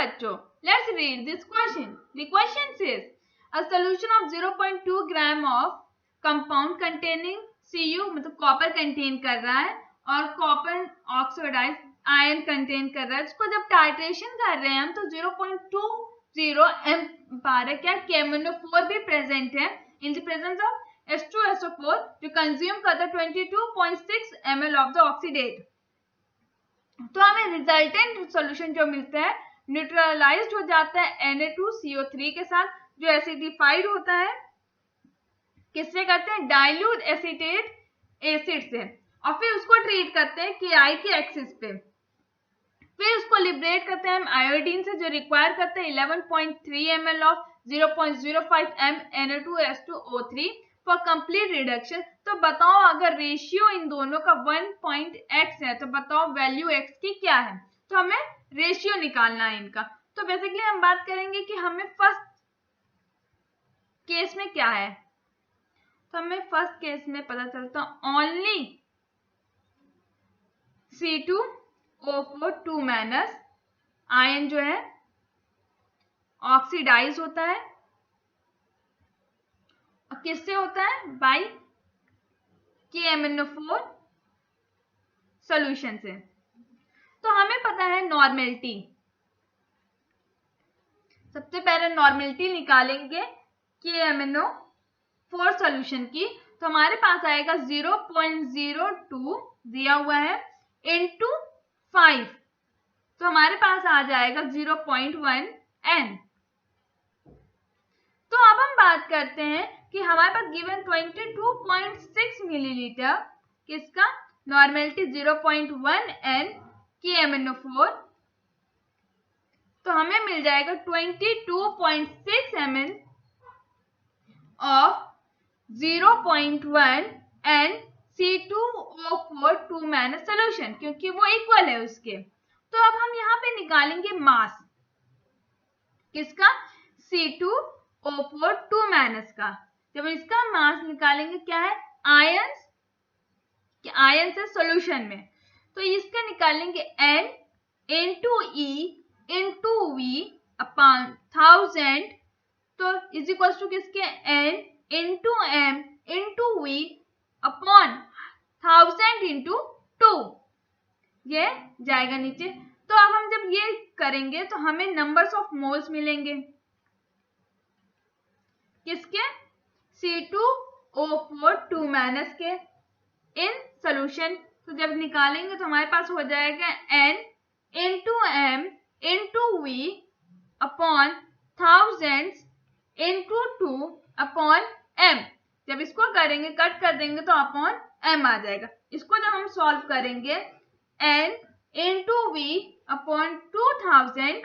बच्चों, let's read this question. The question says a solution of 0.2 gram of compound containing Cu मतलब copper contain कर रहा है और कॉपर ऑक्सीडाइज आयन कंटेन कर रहा है. इसको जब टाइट्रेशन कर रहे हैं हम तो 0.20 m पार क्या KMnO4 भी प्रेजेंट है in the presence of H2SO4 जो कंज्यूम करता है 22.6 ml ऑफ द ऑक्सीडेट. तो हमें रिजल्टेंट सॉल्यूशन जो मिलता है न्यूट्रलाइज्ड हो जाता है Na2CO3 के साथ जो एसिडिफाइड होता है किससे करते हैं डाइल्यूट एसीटेट एसिड से और फिर उसको ट्रीट करते हैं KI के एक्सिस पे. फिर उसको लिबरेट करते हैं हम आयोडीन से जो रिक्वायर करते हैं 11.3 ml of 0.05 m Na2S2O3 for complete reduction. तो बताओ अगर रेशियो इन दोनों का 1.x है तो बताओ वैल्यू x की क्या है. तो हमें रेशियो निकालना है इनका. तो बेसिकली हम बात करेंगे कि हमें फर्स्ट केस में क्या है. तो हमें फर्स्ट केस में पता चलता ओनली C2O4 2 माइनस आयन जो है ऑक्सीडाइज होता है और किससे होता है बाय KMnO4 सॉल्यूशन से. तो हमें पता है नॉर्मेलिटी. सबसे पहले नॉर्मेलिटी निकालेंगे KMnO4 सॉल्यूशन की. तो हमारे पास आएगा 0.02 दिया हुआ है इनटू 5. तो हमारे पास आ जाएगा 0.1 n. तो अब हम बात करते हैं कि हमारे पास गिवन 22.6 मिलीलीटर किसका नॉर्मेलिटी 0.1 n KMnO4. तो हमें मिल जाएगा 22.6 ml of 0.1 n C2O4 2 minus solution क्योंकि वो इक्वल है उसके. तो अब हम यहाँ पे निकालेंगे मास किसका C2O4 2 माइनस का. जब इसका मास निकालेंगे क्या है आयन से सॉल्यूशन में. तो इसका निकालेंगे N into E into V upon 1000. तो इज इक्वल टू किसके N into M into V upon 1000 into 2 ये जाएगा नीचे. तो अब हम जब ये करेंगे तो हमें नंबर्स ऑफ मोल्स मिलेंगे किसके C2O4 2 माइनस के इन सॉल्यूशन. तो जब निकालेंगे तो हमारे पास हो जाएगा N into M into V upon 1000 into 2 upon M. जब इसको करेंगे कट कर देंगे तो अपॉन M आ जाएगा. इसको जब हम सॉल्व करेंगे N into V अपॉन 2000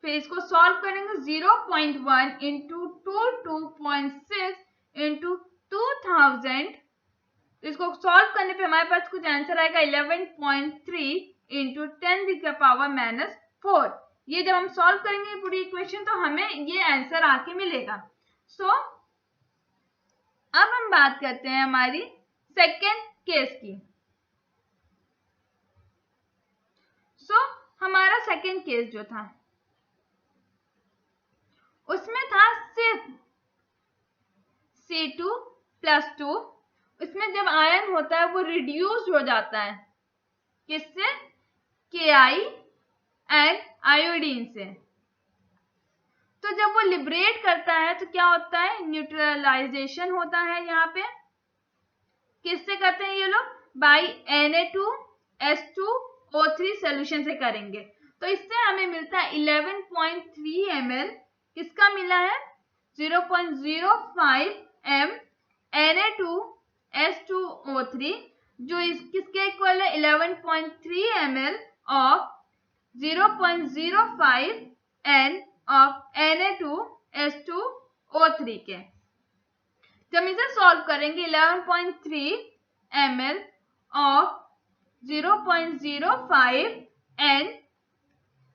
फिर इसको सॉल्व करेंगे 0.1 into 2.6 into 2000. इसको सॉल्व करने पे हमारे पास कुछ आंसर आएगा 11.3 into 10⁻⁻⁴. ये जब हम सॉल्व करेंगे पूरी इक्वेशन तो हमें ये आंसर आके मिलेगा. सो अब हम बात करते हैं हमारी सेकेंड केस की. हमारा सेकेंड केस जो था उसमें था सिर्फ C2+2. इसमें जब आयन होता है वो रिड्यूस्ड हो जाता है किससे KI एंड आयोडीन से. तो जब वो लिबरेट करता है तो क्या होता है न्यूट्रलाइजेशन होता है. यहाँ पे किससे करते हैं ये लोग बाय Na2S2O3 सॉल्यूशन से करेंगे. तो इससे हमें मिलता है 11.3 ml किसका मिला है 0.05 m Na2S2O3 जो किसके इक्वल है 11.3 ml of 0.05 n of Na2S2O3 के. जब इसे सॉल्व करेंगे 11.3 ml ऑफ 0.05 n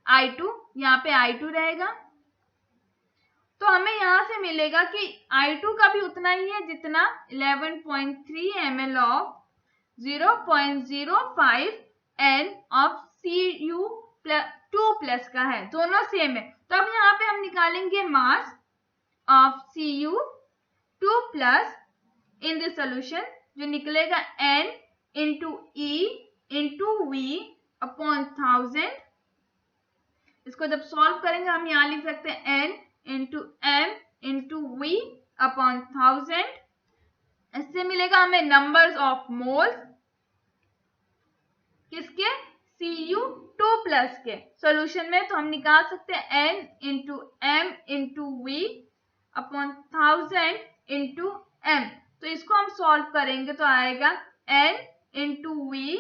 I2 यहाँ पे I2 रहेगा. तो हमें यहाँ से मिलेगा कि I2 का भी उतना ही है जितना 11.3 ml of 0.05 n of 2 plus का है, दोनों सेम है। तो अब यहाँ पे हम निकालेंगे mass of Cu2 plus in this solution, जो निकलेगा N into E into V upon 1000। इसको जब सॉल्व करेंगे हम यहाँ लिख सकते हैं N into M into V upon 1000। इससे मिलेगा हमें नंबर्स ऑफ मोल्स किसके, Cu2 प्लस के सॉल्यूशन में। तो हम निकाल सकते हैं N into M into V upon 1000 into M। तो इसको हम सॉल्व करेंगे तो आएगा N इंटू V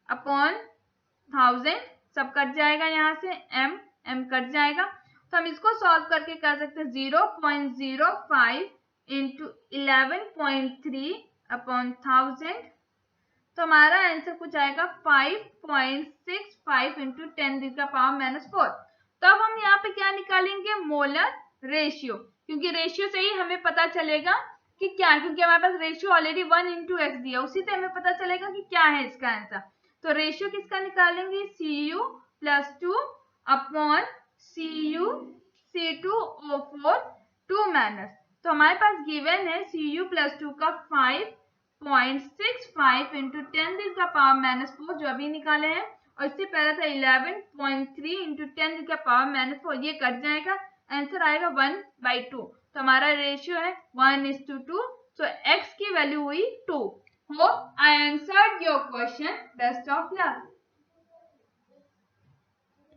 अपॉन 1000, सब कट जाएगा, यहाँ से M कट जाएगा। तो हम इसको सॉल्व करके कर सकते हैं 0.05 इंटू 11.3 अपॉन 1000। तो हमारा आंसर कुछ आएगा 5.65 इंटू 10⁻⁻⁴। तो अब हम यहाँ पे क्या निकालेंगे, मोलर रेशियो, क्योंकि रेशियो से ही हमें पता चलेगा कि क्या, क्योंकि हमारे पास रेशियो ऑलरेडी 1 इंटू एक्स दिया, उसी से हमें पता चलेगा कि क्या है इसका आंसर। तो रेशियो किसका निकालेंगे, Cu+2 अपॉन Cu(C2O4) 2 माइनस। तो हमारे पास गिवन है Cu+2 का 5.65 इंटू 10⁻⁻⁴, जो अभी निकाले हैं, और इससे पहले था 11.3 इंटू 10⁻⁻⁴, ये कट जाएगा, आंसर आएगा 1/2। तो हमारा रेशियो है 1:2। सो x की वैल्यू हुई 2। Hope I answered your question. Best of luck.